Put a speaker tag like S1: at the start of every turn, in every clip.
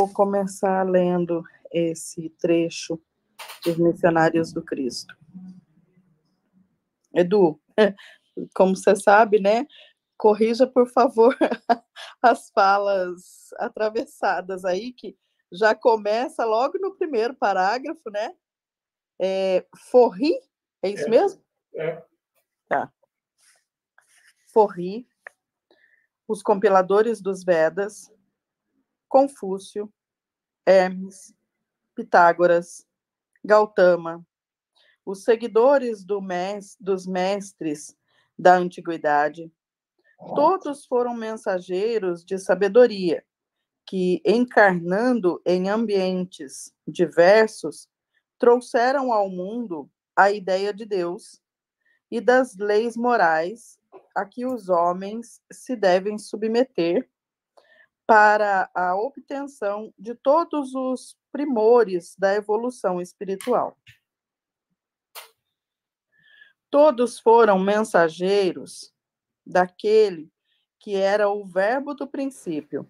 S1: vou começar lendo esse trecho dos Missionários do Cristo. Edu, como você sabe, né? Corrija, por favor, as falas atravessadas aí, que já começa logo no primeiro parágrafo, né? Forri, é isso mesmo? Tá. Forri, os compiladores dos Vedas, Confúcio, Hermes, Pitágoras, Gautama, os seguidores dos mestres da antiguidade, todos foram mensageiros de sabedoria, que, encarnando em ambientes diversos, trouxeram ao mundo a ideia de Deus e das leis morais a que os homens se devem submeter para a obtenção de todos os primores da evolução espiritual. Todos foram mensageiros daquele que era o verbo do princípio,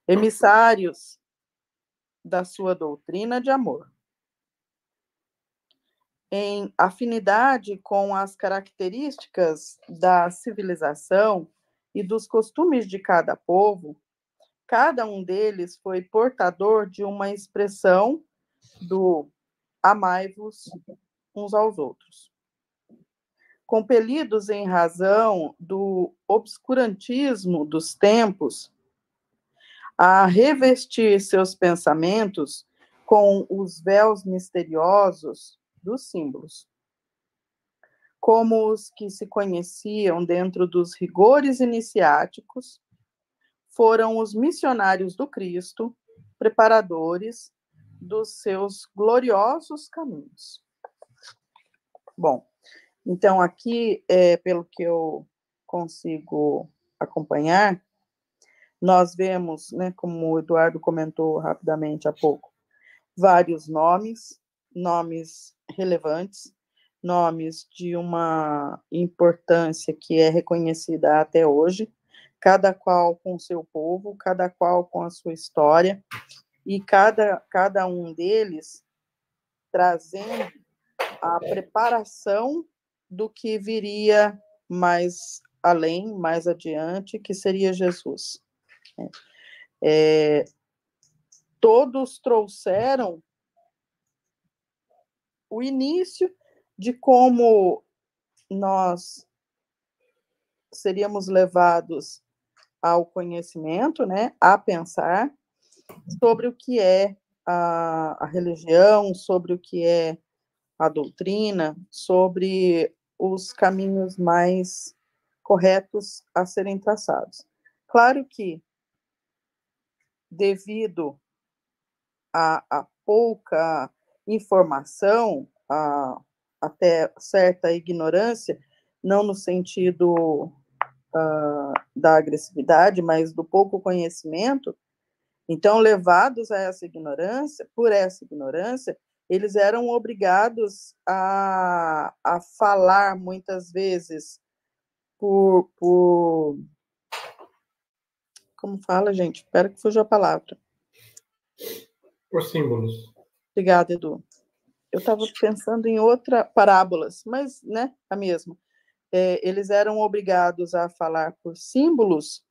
S1: emissários da sua doutrina de amor. Em afinidade com as características da civilização e dos costumes de cada povo, cada um deles foi portador de uma expressão do amai-vos uns aos outros. Compelidos em razão do obscurantismo dos tempos, a revestir seus pensamentos com os véus misteriosos dos símbolos, como os que se conheciam dentro dos rigores iniciáticos, foram os missionários do Cristo, preparadores dos seus gloriosos caminhos. Bom, então aqui, pelo que eu consigo acompanhar, nós vemos, né, como o Eduardo comentou rapidamente há pouco, vários nomes relevantes, nomes de uma importância que é reconhecida até hoje, cada qual com o seu povo, cada qual com a sua história, e cada um deles trazendo a preparação do que viria mais além, mais adiante, que seria Jesus. Todos trouxeram o início de como nós seríamos levados ao conhecimento, né, a pensar sobre o que é a religião, sobre o que é a doutrina, sobre os caminhos mais corretos a serem traçados. Claro que, devido a pouca informação, até certa ignorância, não no sentido da agressividade, mas do pouco conhecimento, então, levados a essa ignorância, por essa ignorância, eles eram obrigados a falar, muitas vezes, por... Como fala, gente? Espero que fuja a palavra.
S2: Por símbolos.
S1: Obrigada, Edu. Eu estava pensando em outra parábolas, mas, né, a mesma. Eles eram obrigados a falar por símbolos,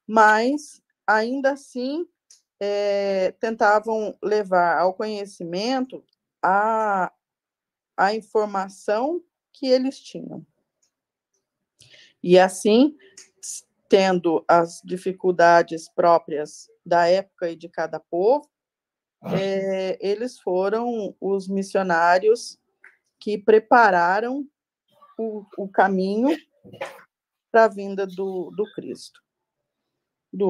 S1: mas, ainda assim, tentavam levar ao conhecimento a informação que eles tinham. E, assim, tendo as dificuldades próprias da época e de cada povo, eles foram os missionários que prepararam o caminho para a vinda do Cristo.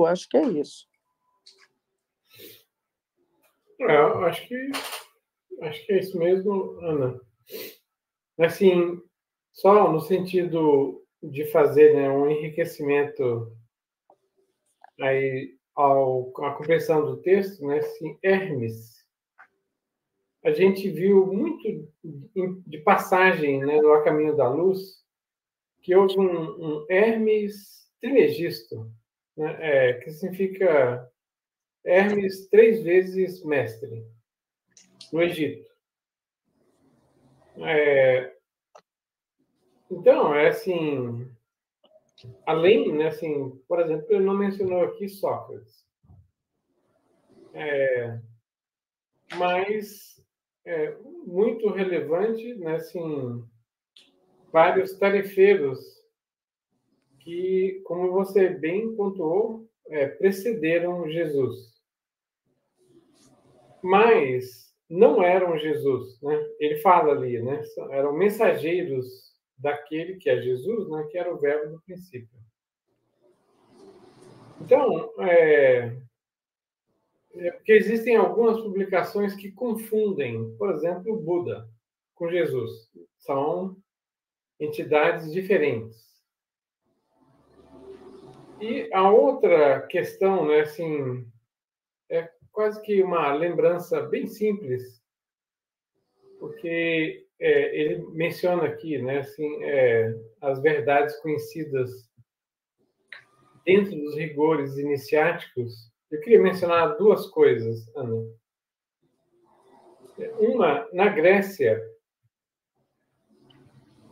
S1: Acho que é isso.
S2: Acho que é isso mesmo, Ana. Assim, só no sentido de fazer, né, um enriquecimento aí à compreensão do texto, né, assim, Hermes, a gente viu muito de passagem, né, no A Caminho da Luz, que houve um Hermes Trismegisto, né, que significa Hermes 3 vezes mestre no Egito. Então, assim, além, né, assim, por exemplo, ele não mencionou aqui Sócrates, mas muito relevante, né, assim, vários tarefeiros que, como você bem pontuou, precederam Jesus. Mas não eram Jesus, né? Ele fala ali, né? Eram mensageiros daquele que é Jesus, né? Que era o verbo do princípio. Então, porque existem algumas publicações que confundem, por exemplo, o Buda com Jesus. São entidades diferentes. E a outra questão, né, assim, é quase que uma lembrança bem simples, porque ele menciona aqui, né, assim, as verdades conhecidas dentro dos rigores iniciáticos. Eu queria mencionar duas coisas, Ana. Uma, na Grécia,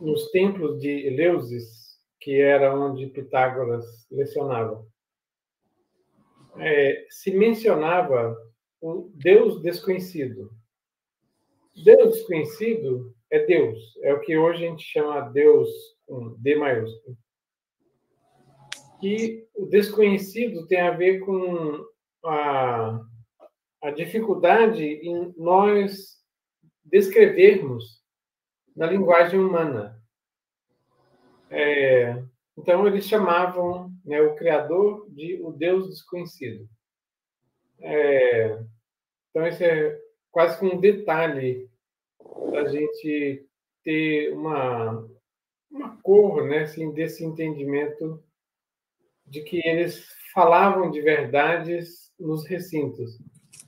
S2: nos templos de Eleusis, que era onde Pitágoras lecionava, se mencionava o Deus desconhecido. Deus desconhecido é Deus, é o que hoje a gente chama Deus com D maiúsculo. E o desconhecido tem a ver com a dificuldade em nós descrevermos na linguagem humana. Então, eles chamavam, né, o Criador de o Deus desconhecido. Então, esse é quase que um detalhe para a gente ter uma cor, né, assim, desse entendimento de que eles falavam de verdades nos recintos.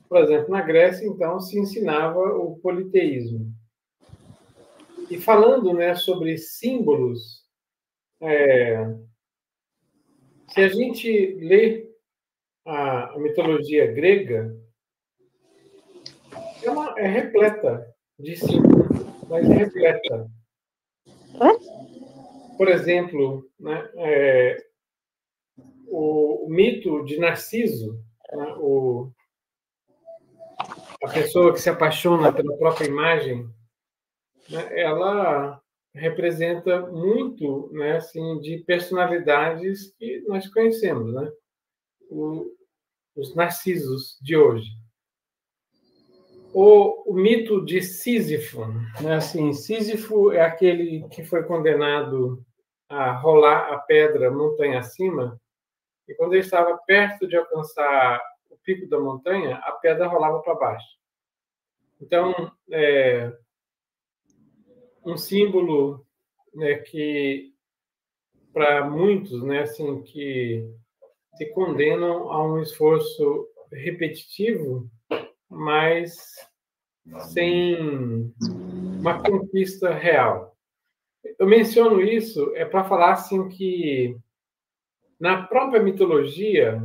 S2: Por exemplo, na Grécia, então, se ensinava o politeísmo. E falando, né, sobre símbolos, se a gente lê a mitologia grega, ela é repleta de símbolos, mas é repleta. Por exemplo, né, o mito de Narciso, né, a pessoa que se apaixona pela própria imagem, né, ela representa muito, né, assim, de personalidades que nós conhecemos, né? Os narcisos de hoje. O mito de Sísifo, né? Assim, Sísifo é aquele que foi condenado a rolar a pedra montanha acima, e quando ele estava perto de alcançar o pico da montanha, a pedra rolava para baixo. Então, um símbolo, né, que para muitos, né, assim, que se condenam a um esforço repetitivo, mas sem uma conquista real. Eu menciono isso para falar assim que na própria mitologia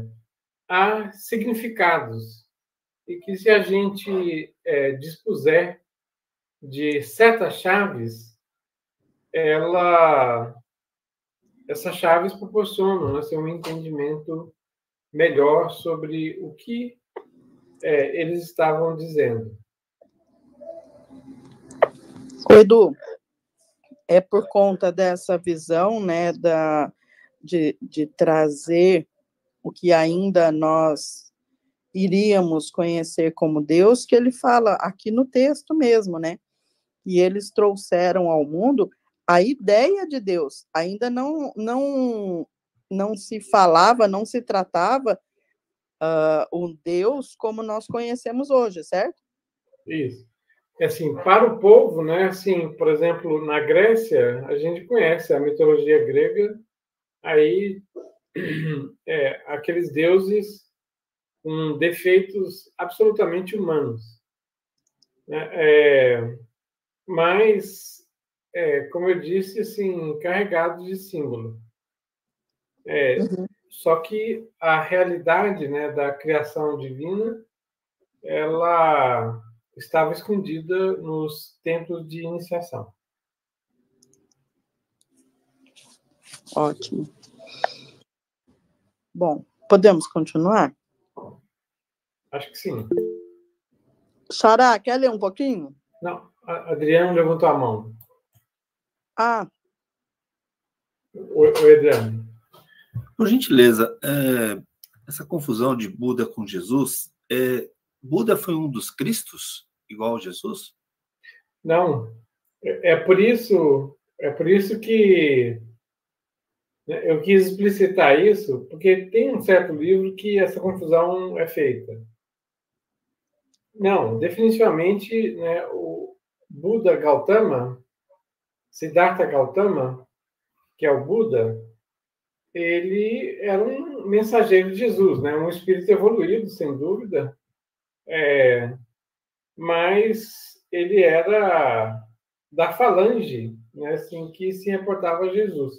S2: há significados e que se a gente dispuser de certas chaves, essas chaves proporcionam, assim, um entendimento melhor sobre o que eles estavam dizendo.
S1: Edu, é por conta dessa visão, né, de trazer o que ainda nós iríamos conhecer como Deus, que ele fala aqui no texto mesmo, né? E eles trouxeram ao mundo a ideia de Deus. Ainda não se falava, não se tratava o Deus como nós conhecemos hoje, certo?
S2: Isso. Assim, para o povo, né, assim, por exemplo, na Grécia, a gente conhece a mitologia grega, aí aqueles deuses com defeitos absolutamente humanos, né? Mas, como eu disse, assim, carregados de símbolo. Só que a realidade, né, da criação divina, ela estava escondida nos templos de iniciação.
S1: Ótimo. Bom, podemos continuar?
S2: Acho que sim.
S1: Xará, quer ler um pouquinho?
S2: Não, Adriano levantou a mão.
S1: Ah,
S2: Oi, Adriano.
S3: Por gentileza, essa confusão de Buda com Jesus, Buda foi um dos Cristos, igual a Jesus?
S2: Não, é por isso que eu quis explicitar isso, porque tem um certo livro que essa confusão é feita. Não, definitivamente, né, o Buda Gautama, Siddhartha Gautama, que é o Buda, ele era um mensageiro de Jesus, né, um espírito evoluído, sem dúvida, mas ele era da falange, né, assim, que se reportava a Jesus.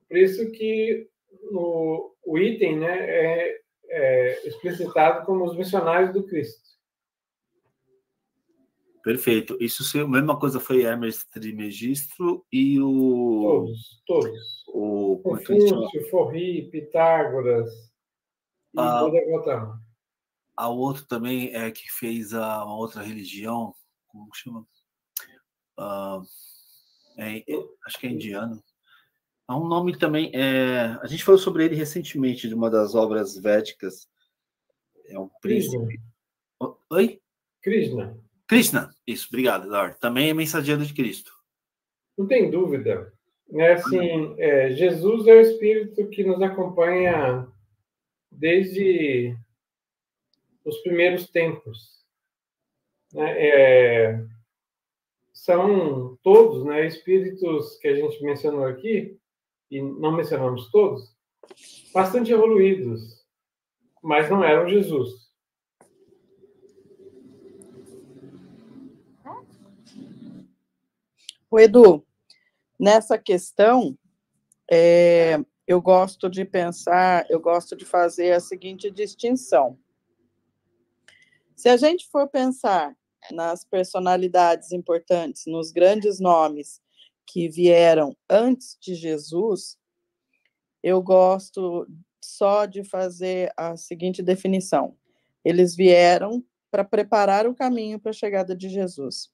S2: Por isso que o item, né, é explicitado como os missionários do Cristo.
S3: Perfeito. Isso a mesma coisa foi Hermes Trismegisto e o...
S2: Todos.
S3: O
S2: Confúcio, Forri, Pitágoras e Buda Gautama.
S3: A outro também que fez uma outra religião, como chama? Acho que é indiano. Há um nome também. A gente falou sobre ele recentemente, de uma das obras védicas. É um príncipe. Oi?
S2: Krishna.
S3: Krishna, isso, obrigado, Eduardo. Também é mensageiro de Cristo.
S2: Não tem dúvida. Assim, Jesus é o Espírito que nos acompanha desde os primeiros tempos. São todos, né, espíritos que a gente mencionou aqui, e não mencionamos todos, bastante evoluídos, mas não eram Jesus.
S1: o Edu, nessa questão, eu gosto de pensar, eu gosto de fazer a seguinte distinção. Se a gente for pensar nas personalidades importantes, nos grandes nomes que vieram antes de Jesus, eu gosto só de fazer a seguinte definição. Eles vieram para preparar o caminho para a chegada de Jesus.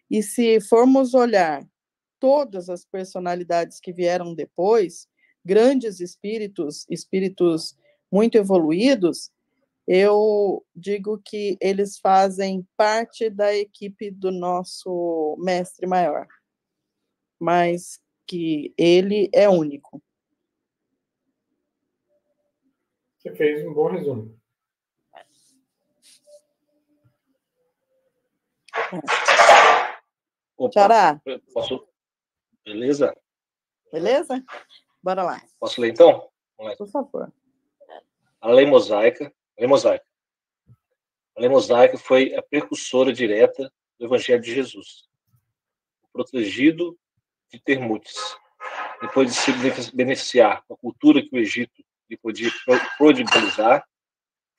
S1: E se formos olhar todas as personalidades que vieram depois, grandes espíritos muito evoluídos, eu digo que eles fazem parte da equipe do nosso mestre maior, mas que ele é único.
S2: Você fez um bom resumo.
S1: Xará.
S4: Posso? Beleza?
S1: Beleza? Bora lá.
S4: Posso ler, então?
S1: Por favor.
S4: A lei mosaica. A lei mosaica foi a precursora direta do Evangelho de Jesus. O protegido de Termutes, depois de se beneficiar com a cultura que o Egito lhe podia prodigalizar,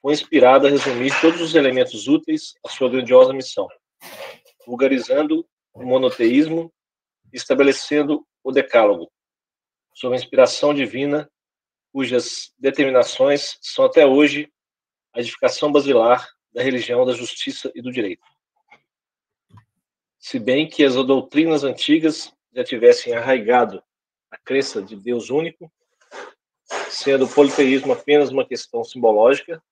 S4: foi inspirado a resumir todos os elementos úteis à sua grandiosa missão, vulgarizando o monoteísmo e estabelecendo o Decálogo, sob a inspiração divina, cujas determinações são até hoje a edificação basilar da religião, da justiça e do direito. Se bem que as doutrinas antigas já tivessem arraigado a crença de Deus único, sendo o politeísmo apenas uma questão simbológica,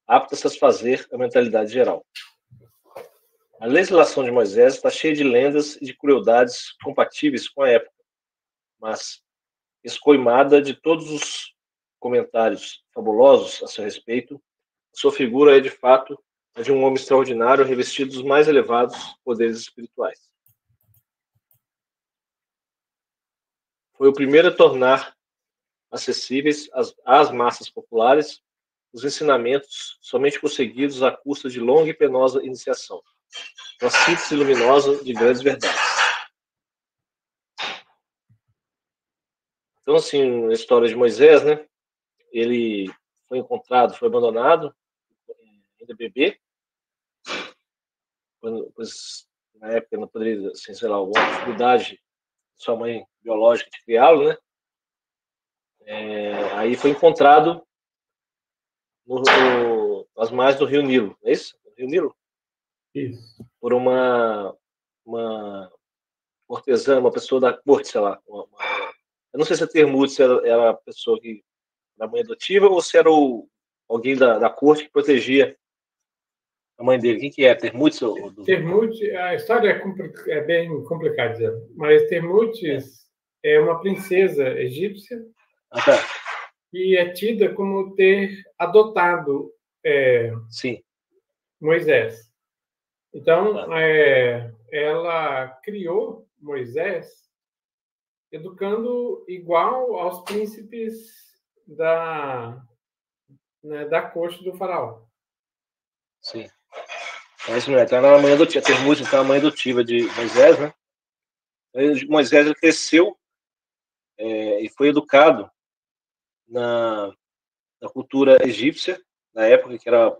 S4: apta a satisfazer a mentalidade geral. A legislação de Moisés está cheia de lendas e de crueldades compatíveis com a época, mas escoimada de todos os comentários fabulosos a seu respeito, sua figura é, de fato, a de um homem extraordinário revestido dos mais elevados poderes espirituais. Foi o primeiro a tornar acessíveis às massas populares os ensinamentos somente conseguidos à custa de longa e penosa iniciação, uma síntese luminosa de grandes verdades. Então, assim, a história de Moisés, né? Ele foi encontrado, foi abandonado, ainda bebê, pois na época não poderia, assim, sei lá, alguma dificuldade sua mãe biológica de criá-lo, né? Aí foi encontrado às margens do Rio Nilo, não é isso? Rio Nilo?
S2: Isso.
S4: Por uma cortesã, uma pessoa da corte, sei lá. Eu não sei se a Termutes era a pessoa que era mãe adotiva ou se era alguém da corte que protegia a mãe dele. Quem que é? Termutes?
S2: Termutes, a história é bem complicada, mas Termutes é uma princesa egípcia que é tida como ter adotado
S4: Sim.
S2: Moisés. Então, ela criou Moisés educando igual aos príncipes da corte do faraó.
S4: Sim. É isso mesmo. Então, ela era a mãe adotiva. Termutes, então, a mãe adotiva de Moisés, né? Moisés ele cresceu e foi educado na cultura egípcia, na época que era a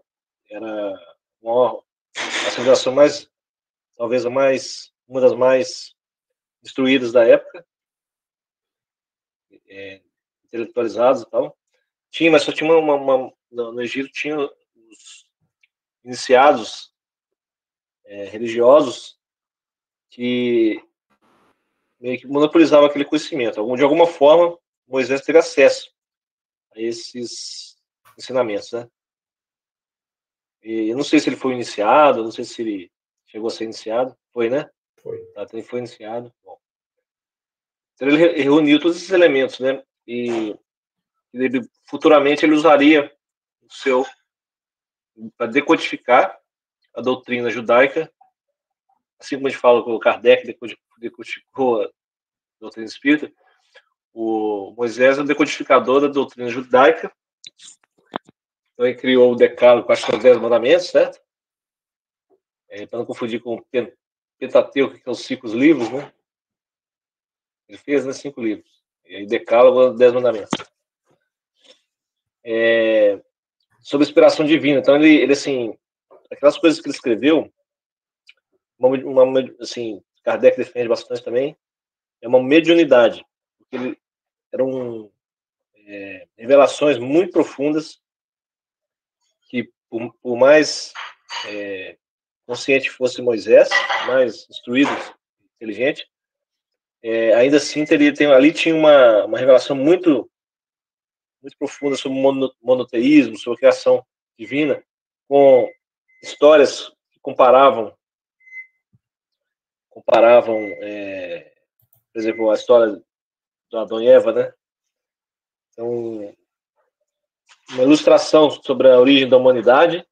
S4: civilização mais, talvez uma das mais instruídas da época, intelectualizadas e tal. Mas só tinha no Egito tinha os iniciados religiosos que meio que monopolizavam aquele conhecimento. De alguma forma, Moisés teve acesso a esses ensinamentos, né? E eu não sei se ele foi iniciado, não sei se ele chegou a ser iniciado. Foi, né?
S2: Foi.
S4: Então, ele foi iniciado. Bom. Então, ele reuniu todos esses elementos, né? E futuramente ele usaria o seu para decodificar a doutrina judaica, assim como a gente fala com o Kardec decodificou a doutrina espírita. O Moisés é o decodificador da doutrina judaica. Então, ele criou o Decálogo, acho que são 10 mandamentos, certo? Para não confundir com o Pentateuco, que são os 5 livros, né? Ele fez, né, 5 livros. E aí, Decálogo, 10 mandamentos. Sobre inspiração divina. Então, ele assim, aquelas coisas que ele escreveu, assim, Kardec defende bastante também, é uma mediunidade. Porque eram revelações muito profundas que, por mais consciente fosse Moisés, mais instruído, inteligente, ainda assim ali tinha uma revelação muito profunda sobre o monoteísmo, sobre a criação divina, com histórias que comparavam, por exemplo, a história do Adão e Eva, né? Então, uma ilustração sobre a origem da humanidade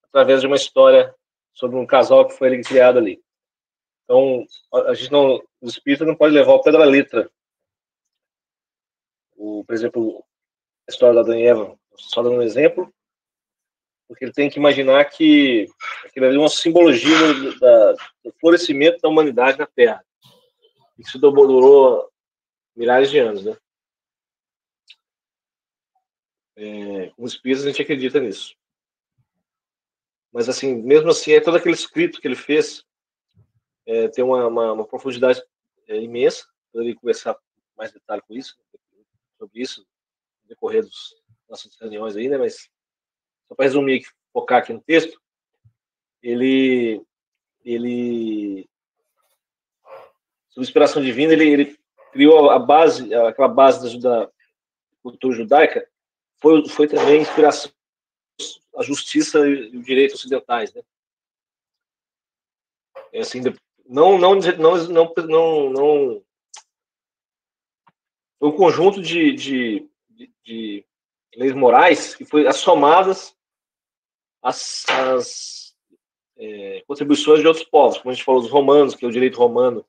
S4: através de uma história sobre um casal que foi criado ali. Então, a gente não, o espírito não pode levar ao pé da letra. Por exemplo, a história da Adão e Eva, só dando um exemplo, porque ele tem que imaginar que aquilo ali é uma simbologia do florescimento da humanidade na Terra. Isso durou milhares de anos, né? Como espíritas, a gente acredita nisso. Mas, assim, mesmo assim, todo aquele escrito que ele fez tem uma profundidade imensa. Poderia conversar mais detalhe sobre isso, no decorrer das nossas reuniões aí, né? Mas, só para resumir aqui, focar aqui no texto, ele sob inspiração divina, ele criou aquela base da cultura judaica, foi também inspiração a justiça e o direito ocidentais, né? Assim, não foi um conjunto de leis morais que foi somadas às contribuições de outros povos, como a gente falou dos romanos, que é o direito romano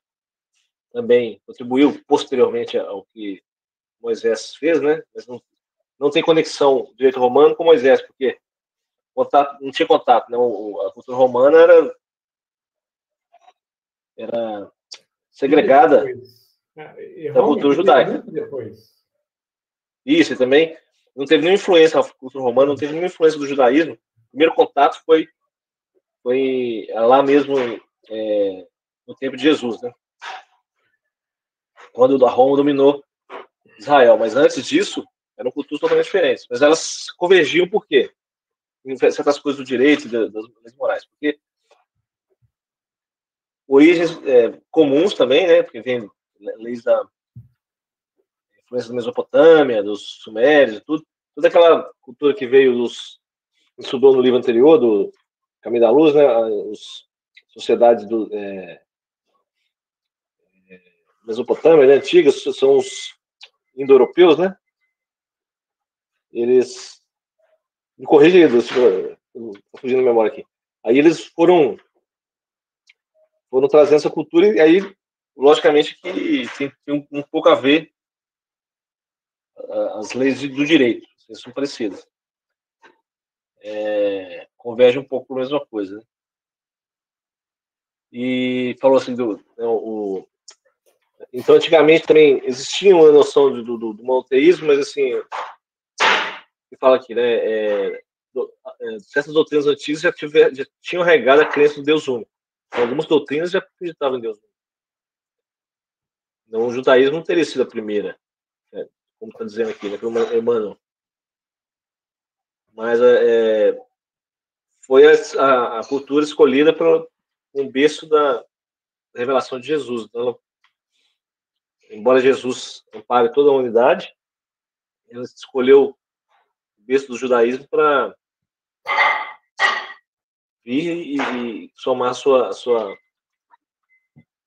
S4: também contribuiu posteriormente ao que Moisés fez, né? Mas não tem conexão do direito romano com Moisés, porque não tinha contato, né? A cultura romana era segregada
S2: Da cultura judaica.
S4: Depois. Isso, e também não teve nenhuma influência, a cultura romana não teve nenhuma influência do judaísmo. O primeiro contato foi lá mesmo no tempo de Jesus, né? Quando a Roma dominou Israel. Mas antes disso, eram culturas totalmente diferentes. Mas elas convergiam por quê? Em certas coisas do direito e das leis morais. Porque origens comuns também, né? Porque vem leis da influência da Mesopotâmia, dos Sumérios, tudo. Toda aquela cultura que veio que estudou no livro anterior, do Caminho da Luz, né? As sociedades Mesopotâmia, né? Antigas, são os indo-europeus, né? Eles... Me corrija aí, estou fugindo da memória aqui. Aí eles foram trazendo essa cultura, e aí, logicamente, que tem um pouco a ver as leis do direito, elas são parecidas. Converge um pouco para a mesma coisa, né? E falou assim, então, antigamente também existia uma noção do monoteísmo, mas assim, que fala aqui, né? Certas doutrinas antigas já tinham regado a crença no Deus único. Algumas doutrinas já acreditavam em Deus único. Então, o judaísmo não teria sido a primeira, como está dizendo aqui, né, pelo Emmanuel. Mas foi a cultura escolhida para um berço da revelação de Jesus. Então, embora Jesus ampare toda a humanidade, ele escolheu o berço do judaísmo para vir e somar a sua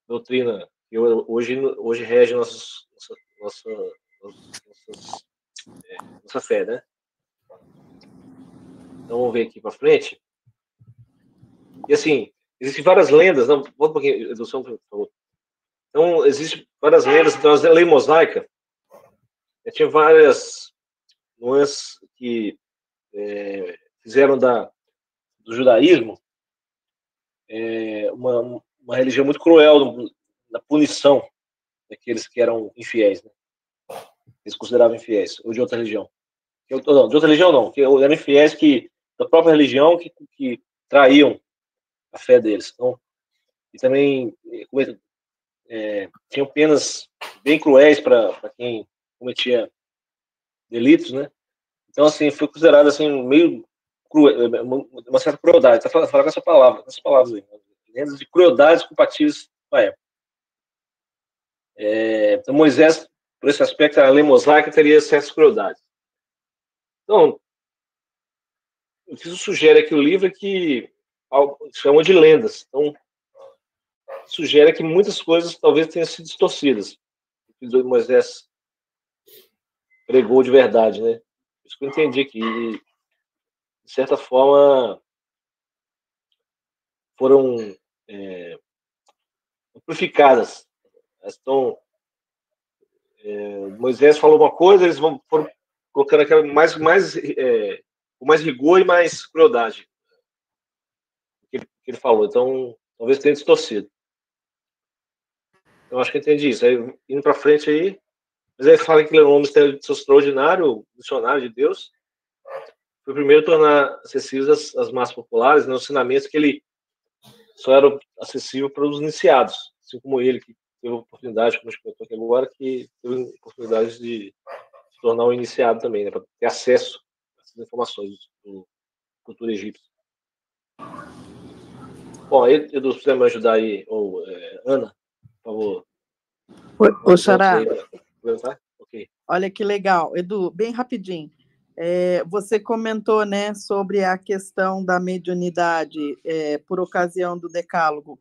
S4: doutrina, que hoje rege nossa fé, né? Então, vamos ver aqui para frente. E assim, existem várias lendas. Não, volta um pouquinho, Edução, por favor. Então, existem várias lendas. Então, a lei mosaica tinha várias nuances que fizeram do judaísmo uma religião muito cruel na punição daqueles que eram infiéis, né? Eles consideravam infiéis, ou de outra religião. Não, de outra religião não, que eram infiéis da própria religião que traíam a fé deles. Então, e também tinham penas bem cruéis para quem cometia delitos, né? Então, assim, foi considerado assim meio cruel, uma certa crueldade. Tá falando com essas palavras aí, lendas de crueldades compatíveis com a época. Então, Moisés, por esse aspecto, a lei mosaica teria certas crueldades. Então, o que isso sugere aqui o livro é que chamam de lendas. Então, sugere que muitas coisas talvez tenham sido distorcidas. O que Moisés pregou de verdade, né? Isso que eu entendi aqui. E, de certa forma, foram amplificadas. Então, Moisés falou uma coisa, eles foram colocando aquela com mais rigor e mais crueldade que ele falou. Então, talvez tenha distorcido. Eu acho que eu entendi isso. Aí, indo para frente aí, mas aí fala que ele é um mistério extraordinário, missionário de Deus. Foi o primeiro a tornar acessíveis as massas populares, né, os ensinamentos que ele só era acessível para os iniciados, assim como ele, que teve a oportunidade, como a gente comentou aqui agora, que teve a oportunidade de se tornar um iniciado também, né, para ter acesso a essas informações do cultura egípcia. Bom, aí, Edu, se puder me ajudar aí, ou Ana, por favor.
S1: Ô, Xará,
S4: okay.
S1: Olha que legal. Edu, bem rapidinho. Você comentou, né, sobre a questão da mediunidade por ocasião do decálogo.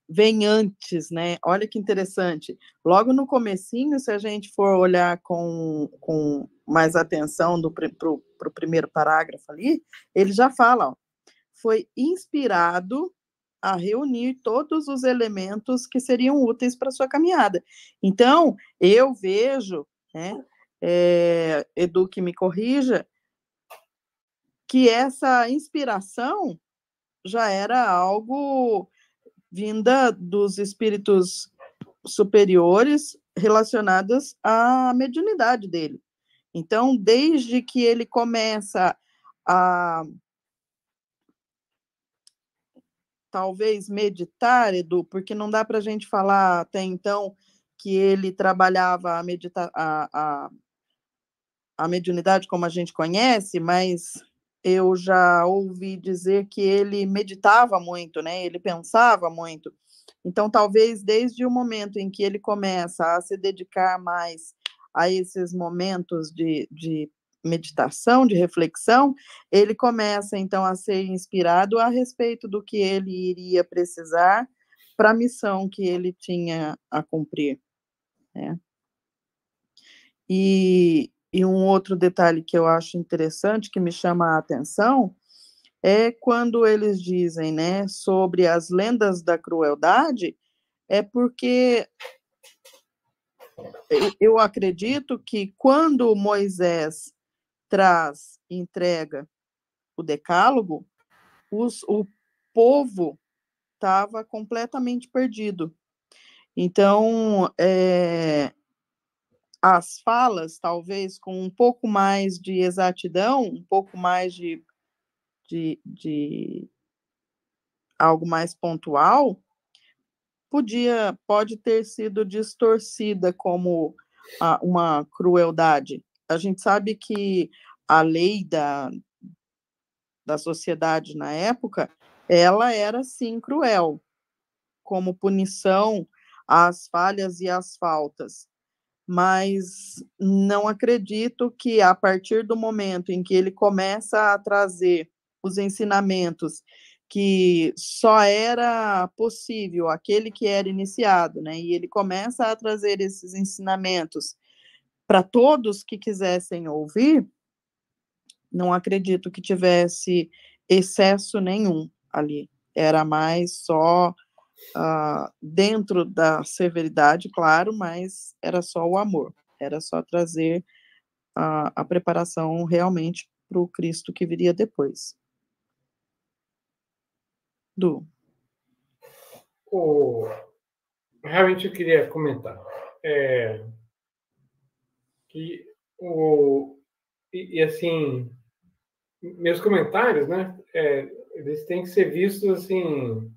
S1: Vem antes, né? Olha que interessante. Logo no comecinho, se a gente for olhar com mais atenção para o primeiro parágrafo ali, ele já fala, ó, foi inspirado a reunir todos os elementos que seriam úteis para a sua caminhada. Então, eu vejo, né, Edu, que me corrija, que essa inspiração já era algo vinda dos espíritos superiores, relacionadas à mediunidade dele. Então, desde que ele começa a talvez meditar, Edu, porque não dá para a gente falar até então que ele trabalhava a mediunidade como a gente conhece, mas eu já ouvi dizer que ele meditava muito, né? Ele pensava muito. Então, talvez desde o momento em que ele começa a se dedicar mais a esses momentos de meditação, de reflexão, ele começa, então, a ser inspirado a respeito do que ele iria precisar para a missão que ele tinha a cumprir, né? E um outro detalhe que eu acho interessante, que me chama a atenção, é quando eles dizem, né, sobre as lendas da crueldade, é porque eu acredito que quando Moisés entrega o decálogo, o povo estava completamente perdido. Então, as falas, talvez com um pouco mais de exatidão, um pouco mais de algo mais pontual, pode ter sido distorcida como uma crueldade. A gente sabe que a lei da sociedade na época, ela era sim cruel, como punição às falhas e às faltas. Mas não acredito que a partir do momento em que ele começa a trazer os ensinamentos que só era possível aquele que era iniciado, né? E ele começa a trazer esses ensinamentos para todos que quisessem ouvir, não acredito que tivesse excesso nenhum ali. Era mais só dentro da severidade, claro, mas era só o amor. Era só trazer a preparação realmente para o Cristo que viria depois.
S2: Realmente eu queria comentar que assim, meus comentários, né, eles têm que ser vistos assim,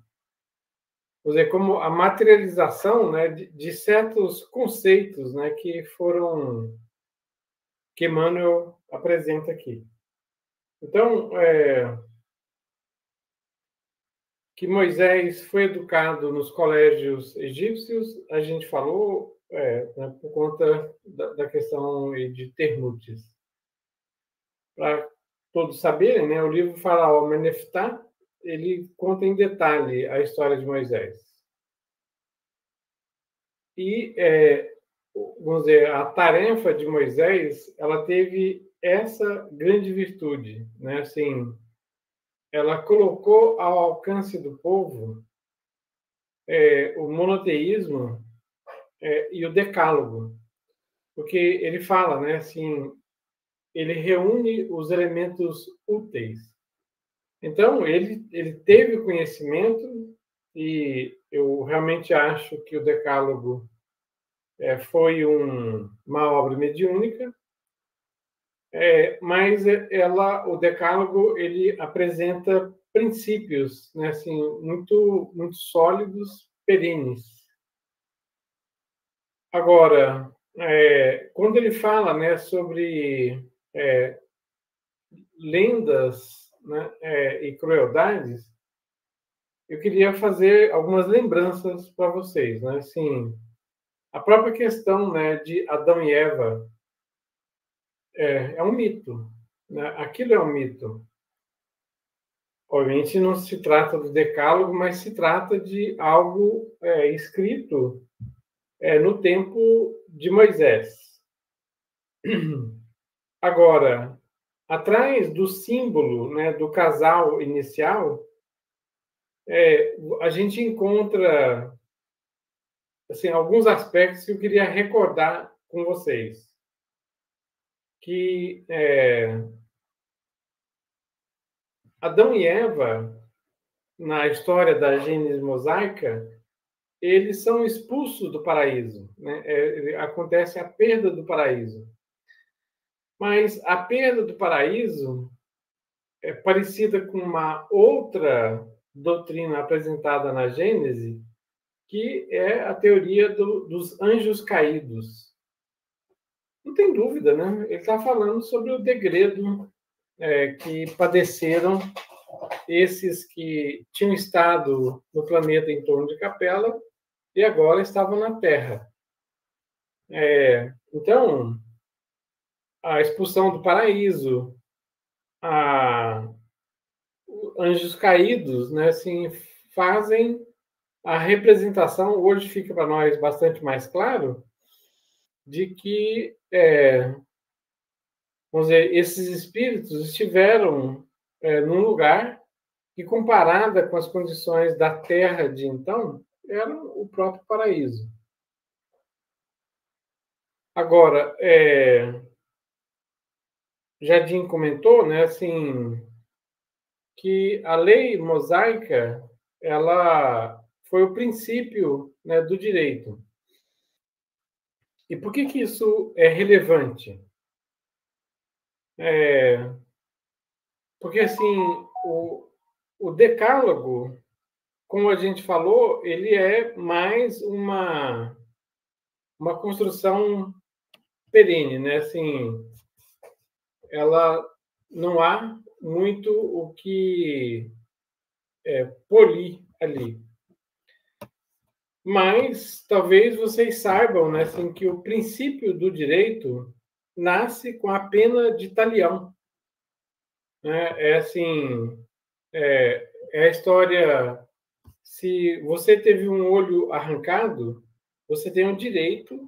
S2: vou dizer, como a materialização, né, de certos conceitos, né, que Emmanuel apresenta aqui. Então, que Moisés foi educado nos colégios egípcios, a gente falou, né, por conta da questão de Termutes. Para todos saberem, né, o livro Faraó Meneftá, ele conta em detalhe a história de Moisés. E, vamos dizer, a tarefa de Moisés, ela teve essa grande virtude, né? Assim, ela colocou ao alcance do povo o monoteísmo e o decálogo, porque ele fala, né? Assim, ele reúne os elementos úteis. Então, ele teve conhecimento, e eu realmente acho que o decálogo foi uma obra mediúnica, mas o decálogo ele apresenta princípios, né, assim, muito, muito sólidos, perenes. Agora, quando ele fala, né, sobre lendas, né, e crueldades, eu queria fazer algumas lembranças para vocês, né? Assim, a própria questão, né, de Adão e Eva é um mito, né? Aquilo é um mito. Obviamente não se trata do decálogo, mas se trata de algo escrito no tempo de Moisés. Agora, atrás do símbolo, né, do casal inicial, a gente encontra assim, alguns aspectos que eu queria recordar com vocês. Que Adão e Eva, na história da Gênese mosaica, eles são expulsos do paraíso, né? Acontece a perda do paraíso. Mas a perda do paraíso é parecida com uma outra doutrina apresentada na Gênese, que é a teoria dos anjos caídos. Não tem dúvida, né? Ele está falando sobre o degredo que padeceram esses que tinham estado no planeta em torno de Capela e agora estavam na Terra. Então, a expulsão do paraíso, anjos caídos, né, assim, fazem a representação, hoje fica para nós bastante mais claro, de que, vamos dizer, esses espíritos estiveram num lugar que, comparada com as condições da Terra de então, era o próprio paraíso. Agora, Jardim comentou, né, assim, que a lei mosaica ela foi o princípio, né, do direito. E por que isso é relevante? Porque assim o Decálogo, como a gente falou, ele é mais uma construção perene, né? Assim, ela não há muito o que polir ali. Mas talvez vocês saibam, né, assim, que o princípio do direito nasce com a pena de talião. Né? É a história. Se você teve um olho arrancado, você tem o direito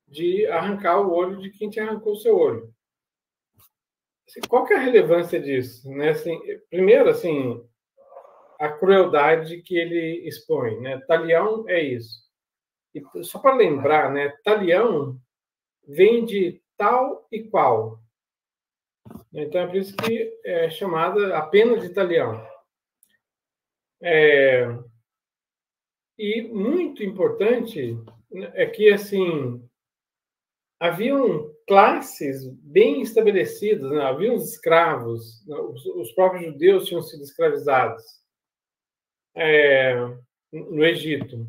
S2: de arrancar o olho de quem te arrancou o seu olho. Qual que é a relevância disso? Né? Assim, primeiro, assim, a crueldade que ele expõe. Né? Talião é isso. E só para lembrar, né? Talião vem de tal e qual. Então, é por isso que é chamada a pena de talião. E muito importante é que, assim, haviam classes bem estabelecidas, né? Haviam os escravos, né? Os próprios judeus tinham sido escravizados no Egito.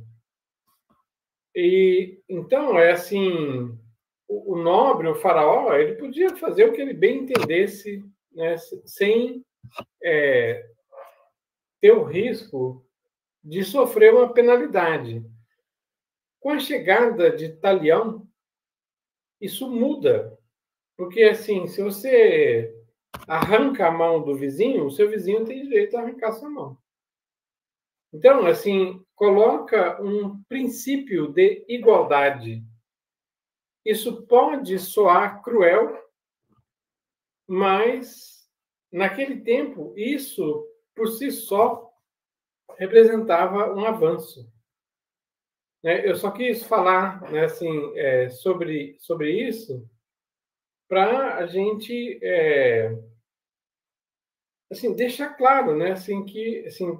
S2: E então assim, o nobre, o faraó, ele podia fazer o que ele bem entendesse, né? Sem ter o risco de sofrer uma penalidade. Com a chegada de Talião, isso muda. Porque, assim, se você arranca a mão do vizinho, o seu vizinho tem direito a arrancar a sua mão. Então, assim, coloca um princípio de igualdade. Isso pode soar cruel, mas, naquele tempo, isso, por si só, representava um avanço. Eu só quis falar, né, assim, sobre isso, para a gente assim, deixar claro, né, assim, que assim,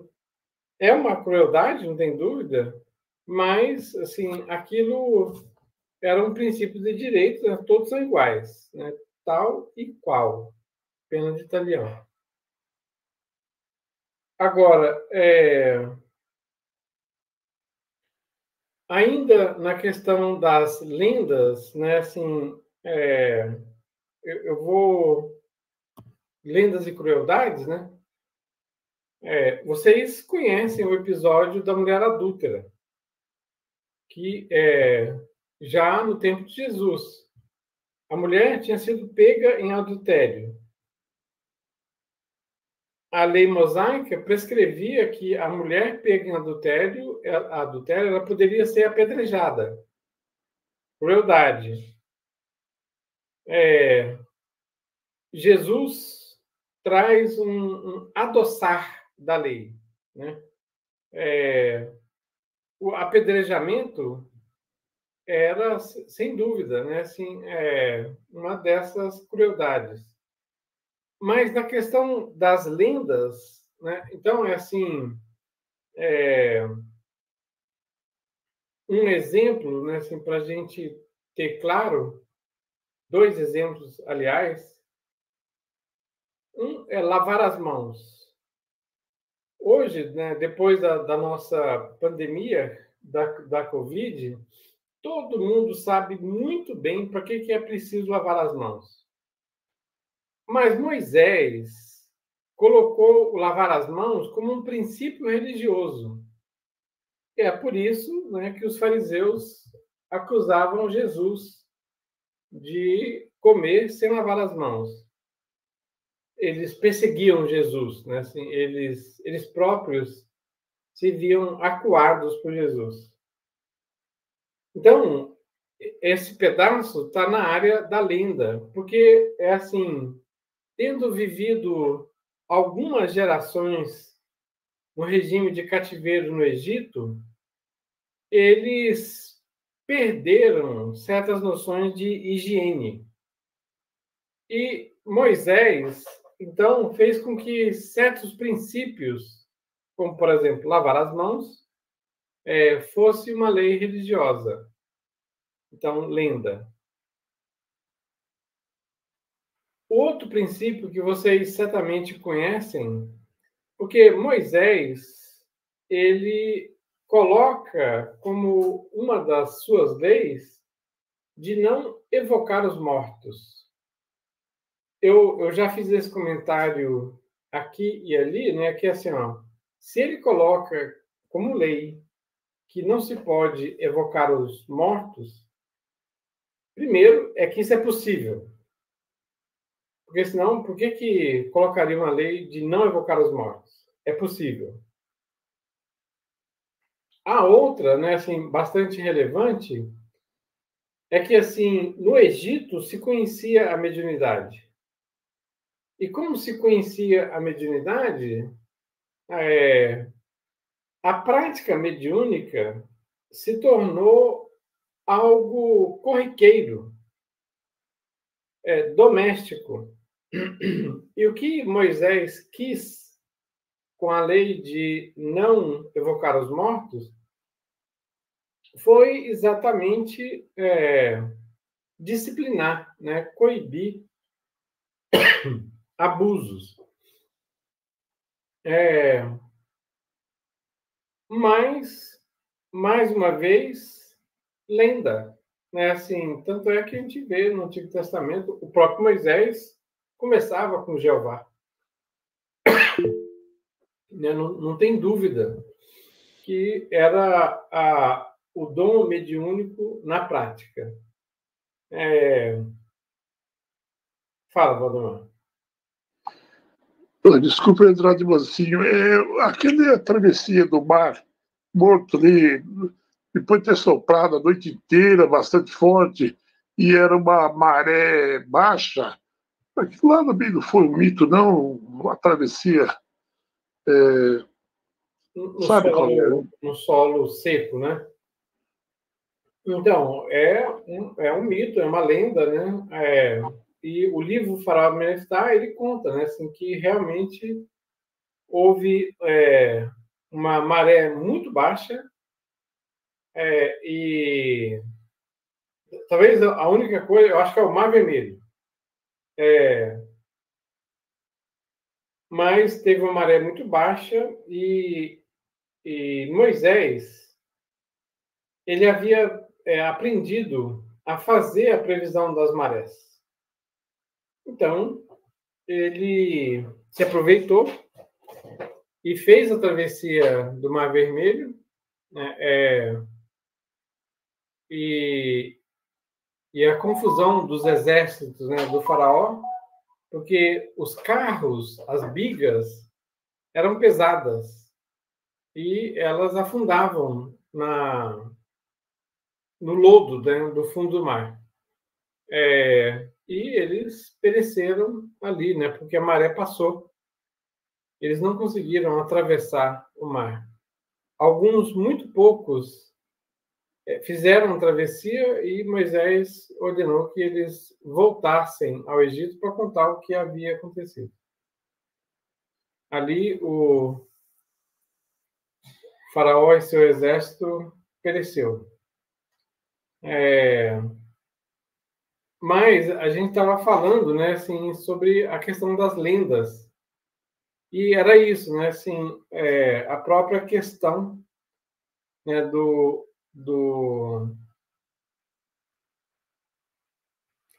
S2: é uma crueldade, não tem dúvida, mas assim, aquilo era um princípio de direito, né, todos são iguais, né, tal e qual, pena de talião. Agora, ainda na questão das lendas, né, assim, eu vou lendas e crueldades, né? Vocês conhecem o episódio da mulher adúltera, que já no tempo de Jesus, a mulher tinha sido pega em adultério. A lei mosaica prescrevia que a mulher pega em adultério, ela poderia ser apedrejada. Crueldade. Jesus traz um adoçar da lei, né? O apedrejamento era, sem dúvida, né, assim, uma dessas crueldades. Mas na questão das lendas, né, então assim, um exemplo, né, assim, para a gente ter claro, 2 exemplos, aliás. Um é lavar as mãos. Hoje, né, depois da nossa pandemia, da Covid, todo mundo sabe muito bem para que é preciso lavar as mãos. Mas Moisés colocou o lavar as mãos como um princípio religioso. É por isso, né, que os fariseus acusavam Jesus de comer sem lavar as mãos. Eles perseguiam Jesus, né? Assim, eles próprios se viam acuados por Jesus. Então, esse pedaço está na área da lenda, porque é assim, tendo vivido algumas gerações no regime de cativeiro no Egito, eles perderam certas noções de higiene. E Moisés, então, fez com que certos princípios, como, por exemplo, lavar as mãos, fosse uma lei religiosa. Então, lenda. Outro princípio que vocês certamente conhecem, porque Moisés, ele coloca como uma das suas leis de não evocar os mortos. Eu já fiz esse comentário aqui e ali, né, que é assim, ó, se ele coloca como lei que não se pode evocar os mortos, primeiro é que isso é possível. Porque senão, por que colocaria uma lei de não evocar os mortos? É possível. A outra, né, assim, bastante relevante, é que assim, no Egito se conhecia a mediunidade. E como se conhecia a mediunidade, a prática mediúnica se tornou algo corriqueiro, doméstico. E o que Moisés quis com a lei de não evocar os mortos foi exatamente disciplinar, né, coibir abusos. Mas, mais uma vez, lenda. Né? Assim, tanto é que a gente vê no Antigo Testamento, o próprio Moisés conversava com Jeová. Não tem dúvida que era o dom mediúnico na prática. Fala, Valdemar.
S5: Desculpa entrar de mansinho. Aquela travessia do Mar Morto ali, depois de ter soprado a noite inteira, bastante forte, e era uma maré baixa, aquilo lá também não foi um mito, não? Uma travessia.
S2: No solo seco, né? Então, é um mito, é uma lenda, né? E o livro Faraó Menestá, ele conta, né, assim, que realmente houve uma maré muito baixa e talvez a única coisa, eu acho que é o Mar Vermelho. Mas teve uma maré muito baixa e Moisés, ele havia aprendido a fazer a previsão das marés. Então, ele se aproveitou e fez a travessia do Mar Vermelho, né, e a confusão dos exércitos, né, do faraó, porque os carros, as bigas, eram pesadas e elas afundavam no lodo, né, do fundo do mar. E eles pereceram ali, né, porque a maré passou. Eles não conseguiram atravessar o mar. Alguns, muito poucos, fizeram a travessia e Moisés ordenou que eles voltassem ao Egito para contar o que havia acontecido. Ali, o faraó e seu exército pereceu. Mas a gente estava falando, né, assim, sobre a questão das lendas. E era isso, né, assim, a própria questão, né,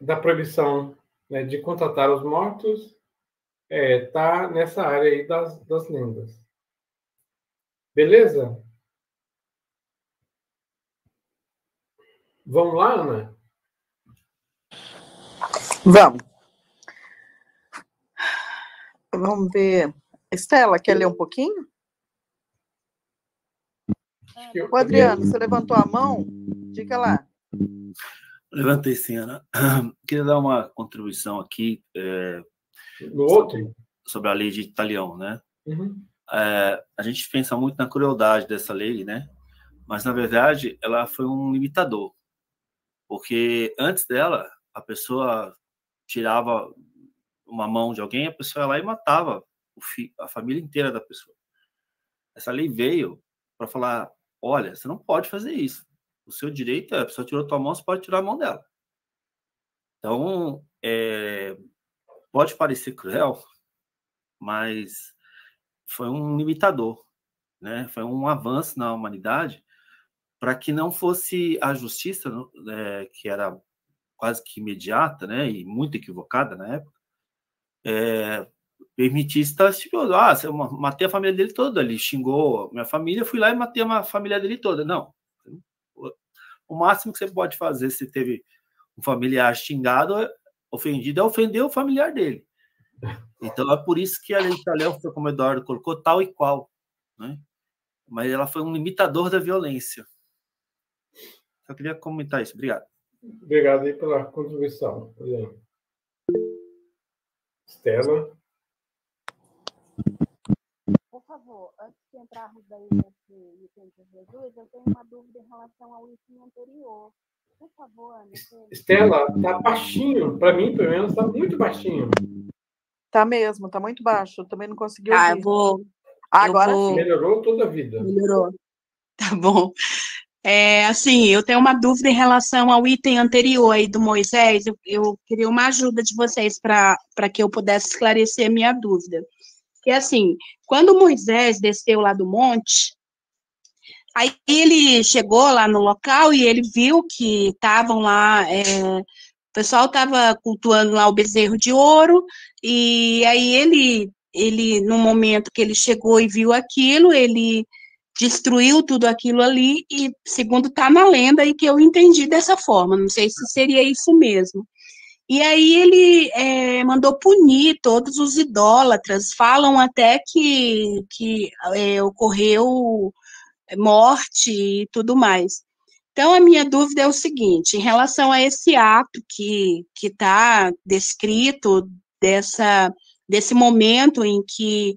S2: da proibição, né, de contratar os mortos, tá nessa área aí das lendas. Beleza? Vamos lá, Ana?
S1: Vamos. Vamos ver. Estela, quer ler um pouquinho? O Adriano, você levantou a mão? Diga lá.
S3: Levantei sim, Ana. Queria dar uma contribuição aqui sobre a lei de Italião, né?
S2: Uhum.
S3: A gente pensa muito na crueldade dessa lei, né? Mas, na verdade, ela foi um limitador. Porque antes dela, a pessoa tirava uma mão de alguém, a pessoa ia lá e matava a família inteira da pessoa. Essa lei veio para falar, olha, você não pode fazer isso. O seu direito é, a pessoa tirou tua mão, você pode tirar a mão dela. Então, pode parecer cruel, mas foi um limitador, né? Foi um avanço na humanidade para que não fosse a justiça, que era quase que imediata, né, e muito equivocada na época, permitisse estar tipo, eu matei a família dele toda, ele xingou minha família, fui lá e matei a família dele toda. Não. O máximo que você pode fazer se teve um familiar xingado, ofendido, é ofender o familiar dele. Então, é por isso que a lei italiana, como o Eduardo colocou, tal e qual, né? Mas ela foi um limitador da violência. Só queria comentar isso. Obrigado.
S2: Obrigado aí pela contribuição. Estela.
S6: Por favor, antes de entrarmos daí nesse item de Jesus, eu tenho uma dúvida em relação ao item anterior. Por favor, Ana.
S2: Estela, tá baixinho. Para mim, pelo menos, tá muito baixinho.
S1: Tá mesmo, tá muito baixo. Eu também não consegui ouvir.
S6: Eu vou...
S1: Agora sim.
S2: Melhorou toda a vida.
S6: Melhorou. Tá bom. Assim, eu tenho uma dúvida em relação ao item anterior aí do Moisés. Eu queria uma ajuda de vocês para que eu pudesse esclarecer a minha dúvida. Que assim, quando Moisés desceu lá do monte, aí ele chegou lá no local e ele viu que estavam lá, o pessoal estava cultuando lá o bezerro de ouro, e aí ele, no momento que ele chegou e viu aquilo, ele destruiu tudo aquilo ali, e segundo está na lenda, e que eu entendi dessa forma, não sei se seria isso mesmo. E aí ele mandou punir todos os idólatras, falam até que ocorreu morte e tudo mais. Então, a minha dúvida é o seguinte, em relação a esse ato que está descrito, desse momento em que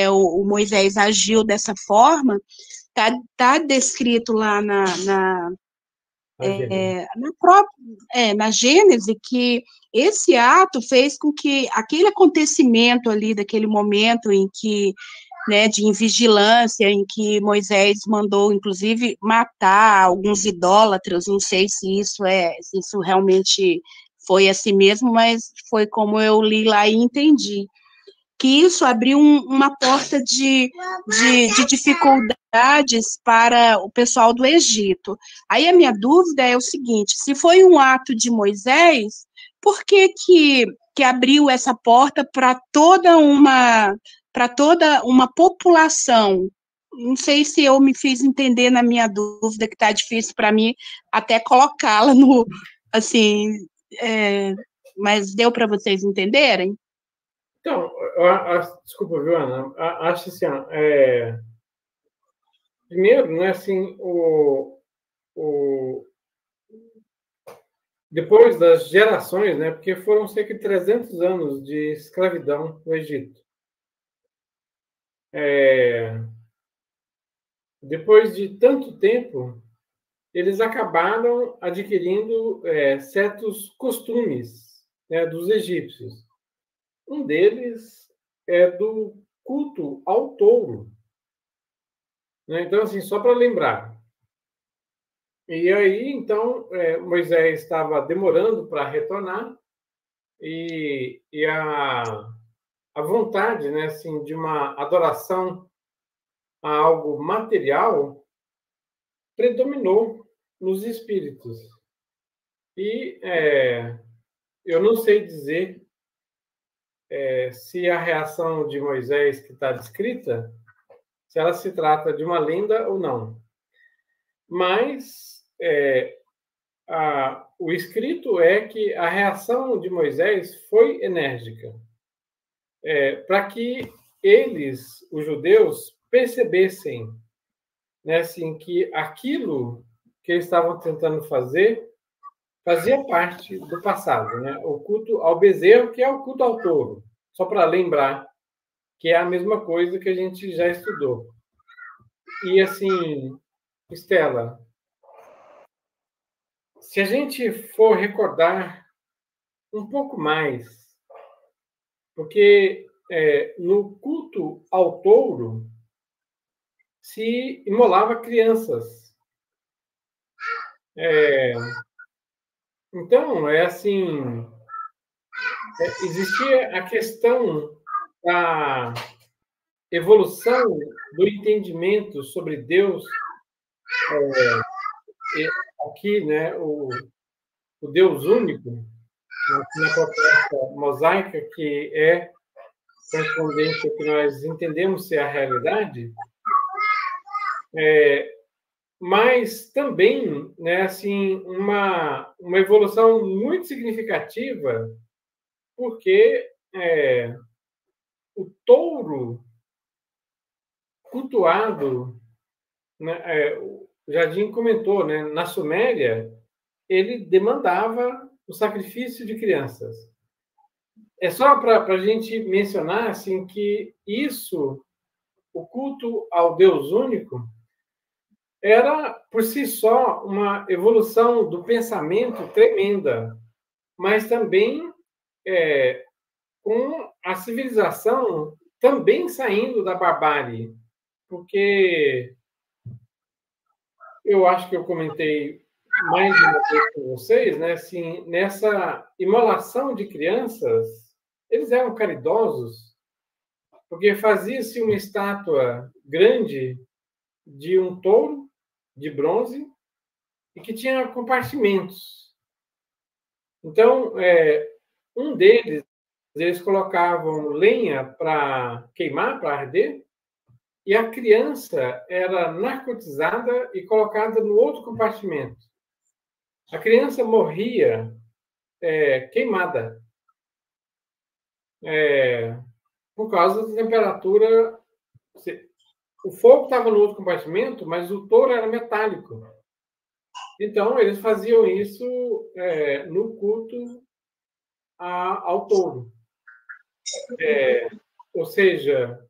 S6: o Moisés agiu dessa forma, está descrito lá na Gênese, que esse ato fez com que aquele acontecimento ali, daquele momento em que, né, de invigilância, em que Moisés mandou, inclusive, matar alguns idólatras, não sei se isso realmente foi assim mesmo, mas foi como eu li lá e entendi, que isso abriu uma porta de dificuldades para o pessoal do Egito. Aí a minha dúvida é o seguinte, se foi um ato de Moisés, por que abriu essa porta para toda uma população? Não sei se eu me fiz entender na minha dúvida, que está difícil para mim até colocá-la no, assim, mas deu para vocês entenderem?
S2: Então, desculpa, viu, Ana? Acho assim, primeiro, né, assim, depois das gerações, né, porque foram cerca de 300 anos de escravidão no Egito. Depois de tanto tempo, eles acabaram adquirindo certos costumes, né, dos egípcios. Um deles é do culto ao touro. Né? Então, assim, só para lembrar, E aí, então, Moisés estava demorando para retornar e a vontade, né, assim, de uma adoração a algo material predominou nos espíritos. E eu não sei dizer se a reação de Moisés que está descrita, se ela se trata de uma lenda ou não. Mas o escrito é que a reação de Moisés foi enérgica, para que eles, os judeus, percebessem, né, assim, que aquilo que eles estavam tentando fazer fazia parte do passado, né? O culto ao bezerro, que é o culto ao touro, só para lembrar que é a mesma coisa que a gente já estudou. E assim, Estela, se a gente for recordar um pouco mais, porque no culto ao touro se imolava crianças. Então, assim, existia a questão da evolução do entendimento sobre Deus, aqui, né, o Deus único, na proposta mosaica, que é correspondente ao que nós entendemos ser a realidade, mas também, né, assim, uma evolução muito significativa, porque o touro cultuado, né, o Jardim comentou, né, na Suméria, ele demandava o sacrifício de crianças. É só para a gente mencionar assim, que isso, o culto ao Deus único, era por si só uma evolução do pensamento tremenda, mas também com a civilização também saindo da barbárie, porque eu acho que eu comentei mais de uma vez com vocês, né? Assim, nessa imolação de crianças, eles eram caridosos, porque fazia-se uma estátua grande de um touro de bronze e que tinha compartimentos. Então, um deles, eles colocavam lenha para queimar, para arder, e a criança era narcotizada e colocada no outro compartimento. A criança morria queimada por causa da temperatura. O fogo estava no outro compartimento, mas o touro era metálico. Então, eles faziam isso no culto ao touro. Ou seja,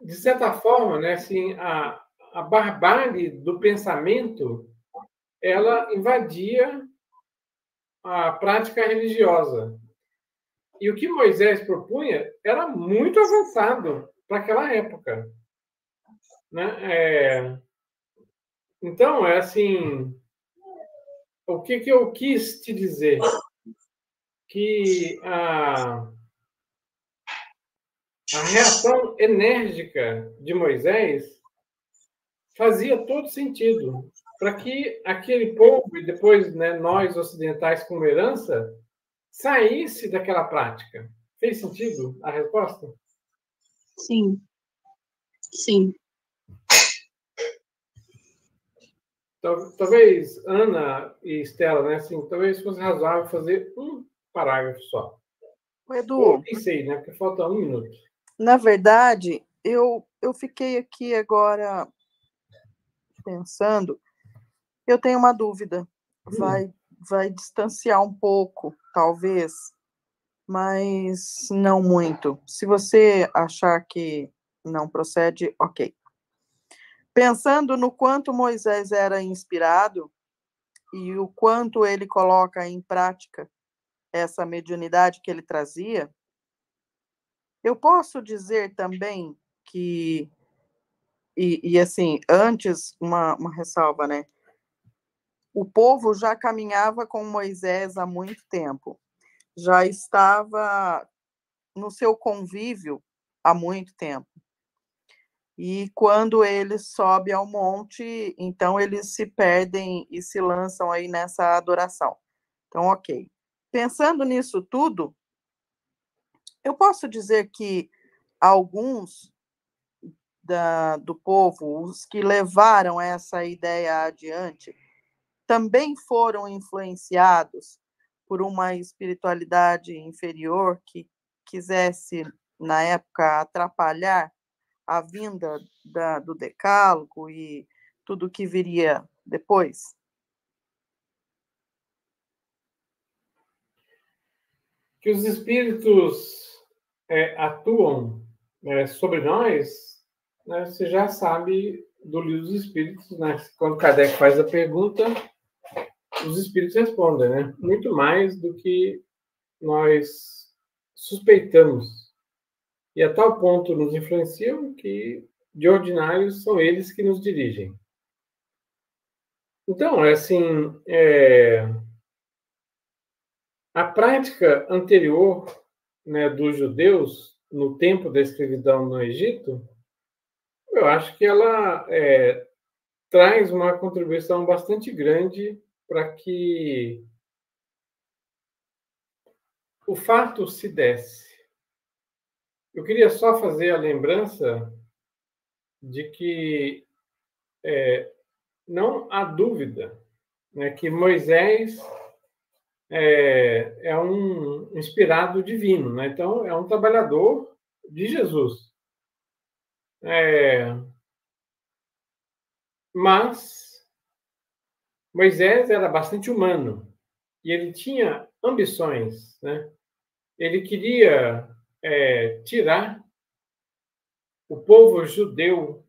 S2: de certa forma, né, assim, a barbárie do pensamento, ela invadia a prática religiosa. E o que Moisés propunha era muito avançado para aquela época, né? Então, assim, o que eu quis te dizer? Que a reação enérgica de Moisés fazia todo sentido para que aquele povo, e depois, né, nós ocidentais como herança, saísse daquela prática. Fez sentido a resposta?
S6: Sim. Sim.
S2: Talvez Ana e Estela, né, assim, talvez fosse razoável fazer um parágrafo só.
S1: Edu,
S2: eu pensei, né, porque falta 1 minuto.
S1: Na verdade, eu fiquei aqui agora pensando, eu tenho uma dúvida, vai distanciar um pouco, talvez, mas não muito. Se você achar que não procede, ok. Pensando no quanto Moisés era inspirado e o quanto ele coloca em prática essa mediunidade que ele trazia, eu posso dizer também que E assim, antes, uma ressalva, né? O povo já caminhava com Moisés há muito tempo, já estava no seu convívio há muito tempo. E quando ele sobe ao monte, então eles se perdem e se lançam aí nessa adoração. Então, ok. Pensando nisso tudo, eu posso dizer que alguns do povo, os que levaram essa ideia adiante, também foram influenciados por uma espiritualidade inferior que quisesse, na época, atrapalhar a vinda do decálogo e tudo que viria depois?
S2: Que os espíritos atuam sobre nós, né, você já sabe do livro dos espíritos, né? Quando Kardec faz a pergunta, os espíritos respondem, né? Muito mais do que nós suspeitamos. E a tal ponto nos influenciam que, de ordinário, são eles que nos dirigem. Então, assim, a prática anterior, né, dos judeus no tempo da escravidão no Egito, eu acho que ela traz uma contribuição bastante grande para que o fato se desse. Eu queria só fazer a lembrança de que não há dúvida, né, que Moisés é um inspirado divino, né? Então, é um trabalhador de Jesus. Mas Moisés era bastante humano e ele tinha ambições, né? Ele queria tirar o povo judeu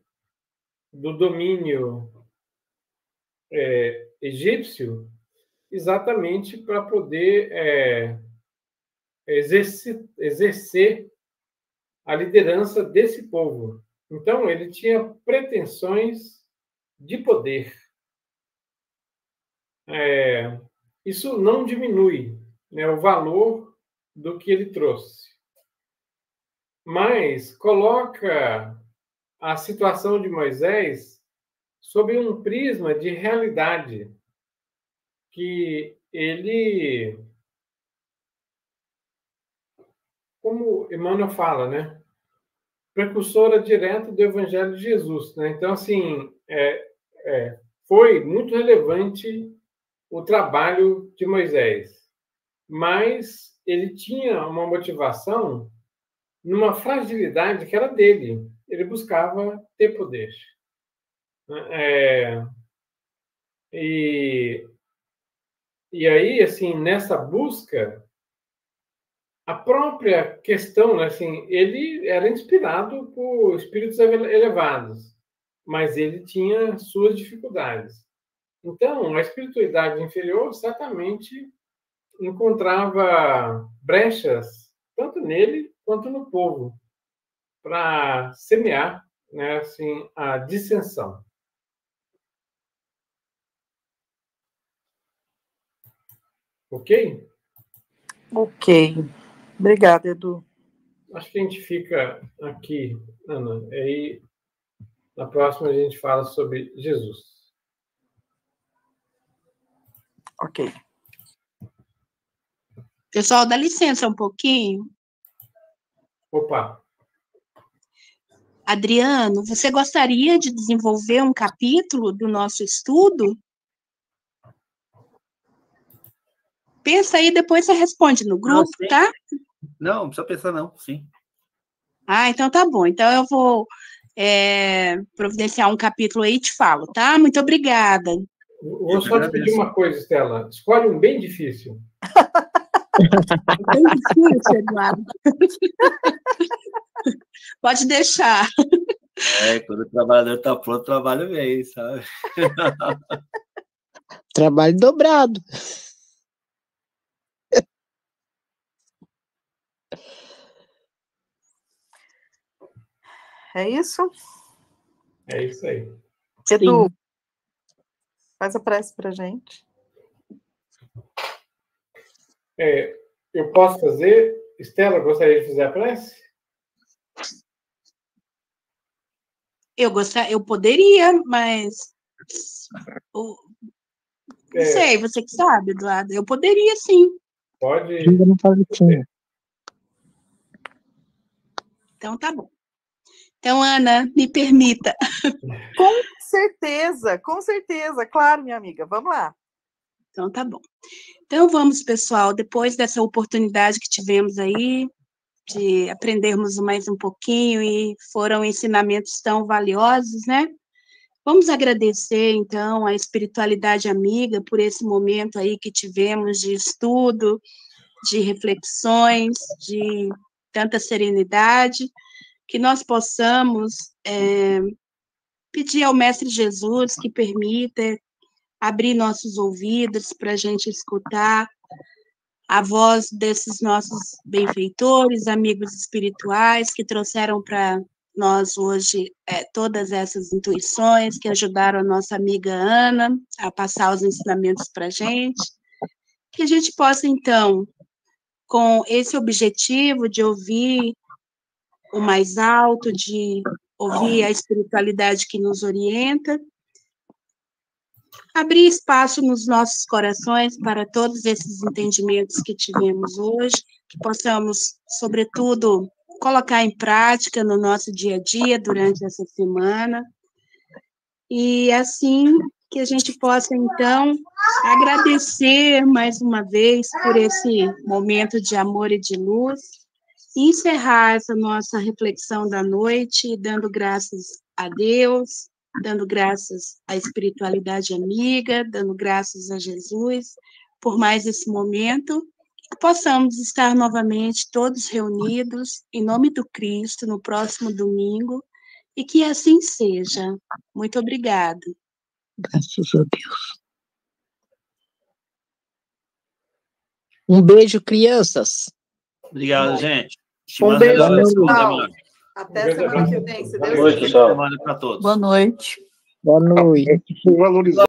S2: do domínio egípcio, exatamente para poder exercer a liderança desse povo. Então, ele tinha pretensões de poder. Isso não diminui, né, o valor do que ele trouxe, mas coloca a situação de Moisés sob um prisma de realidade que ele, como Emmanuel fala, né, precursora direta do Evangelho de Jesus, né? Então, assim, foi muito relevante o trabalho de Moisés, mas ele tinha uma motivação numa fragilidade que era dele. Ele buscava ter poder. E aí, assim, nessa busca, a própria questão, né, assim, ele era inspirado por espíritos elevados, mas ele tinha suas dificuldades. Então, a espiritualidade inferior certamente encontrava brechas, tanto nele quanto no povo, para semear, né, assim, a dissensão. Ok?
S1: Ok. Obrigada, Edu.
S2: Acho que a gente fica aqui, Ana. Aí, na próxima, a gente fala sobre Jesus.
S1: Ok.
S6: Pessoal, dá licença um pouquinho.
S2: Opa!
S6: Adriano, você gostaria de desenvolver um capítulo do nosso estudo? Pensa aí, depois você responde no grupo, tá?
S3: Não, não precisa pensar não, sim.
S6: Ah, então tá bom. Então eu vou providenciar um capítulo aí e te falo, tá? Muito obrigada.
S2: Vou só te pedir uma coisa, Estela. Escolhe um bem difícil.
S6: Bem difícil, Eduardo. Pode deixar.
S3: Quando o trabalhador está pronto, o trabalho vem, sabe?
S7: Trabalho dobrado.
S1: É isso?
S2: É isso aí.
S1: Edu, faz a prece para a gente.
S2: Eu posso fazer? Estela, gostaria de fazer a prece?
S6: Eu poderia, mas não sei, você que sabe, Eduardo. Eu poderia, sim.
S2: Pode.
S7: Ainda não falei sim.
S6: Então, tá bom. Então, Ana, me permita.
S1: Com certeza, claro, minha amiga. Vamos lá.
S6: Então, tá bom. Então, vamos, pessoal, depois dessa oportunidade que tivemos aí, de aprendermos mais um pouquinho, e foram ensinamentos tão valiosos, né? Vamos agradecer, então, a espiritualidade amiga por esse momento aí que tivemos de estudo, de reflexões, de tanta serenidade, que nós possamos pedir ao Mestre Jesus que permita abrir nossos ouvidos para a gente escutar a voz desses nossos benfeitores, amigos espirituais, que trouxeram para nós hoje todas essas intuições, que ajudaram a nossa amiga Ana a passar os ensinamentos para a gente, que a gente possa, então, com esse objetivo de ouvir o mais alto, de ouvir a espiritualidade que nos orienta, abrir espaço nos nossos corações para todos esses entendimentos que tivemos hoje, que possamos, sobretudo, colocar em prática no nosso dia a dia durante essa semana, e assim que a gente possa, então, agradecer mais uma vez por esse momento de amor e de luz, e encerrar essa nossa reflexão da noite, dando graças a Deus, dando graças à espiritualidade amiga, dando graças a Jesus por mais esse momento, que possamos estar novamente todos reunidos em nome do Cristo no próximo domingo, e que assim seja. Muito obrigada.
S7: Graças a Deus. Um beijo, crianças.
S3: Obrigado, gente.
S1: Um beijo,
S3: pessoal.
S1: Até semana que vem, se Deus
S4: Boa noite,
S1: quiser.
S4: pessoal.
S3: Boa semana para todos.
S8: Boa noite.
S7: Boa noite.
S5: Valorizar.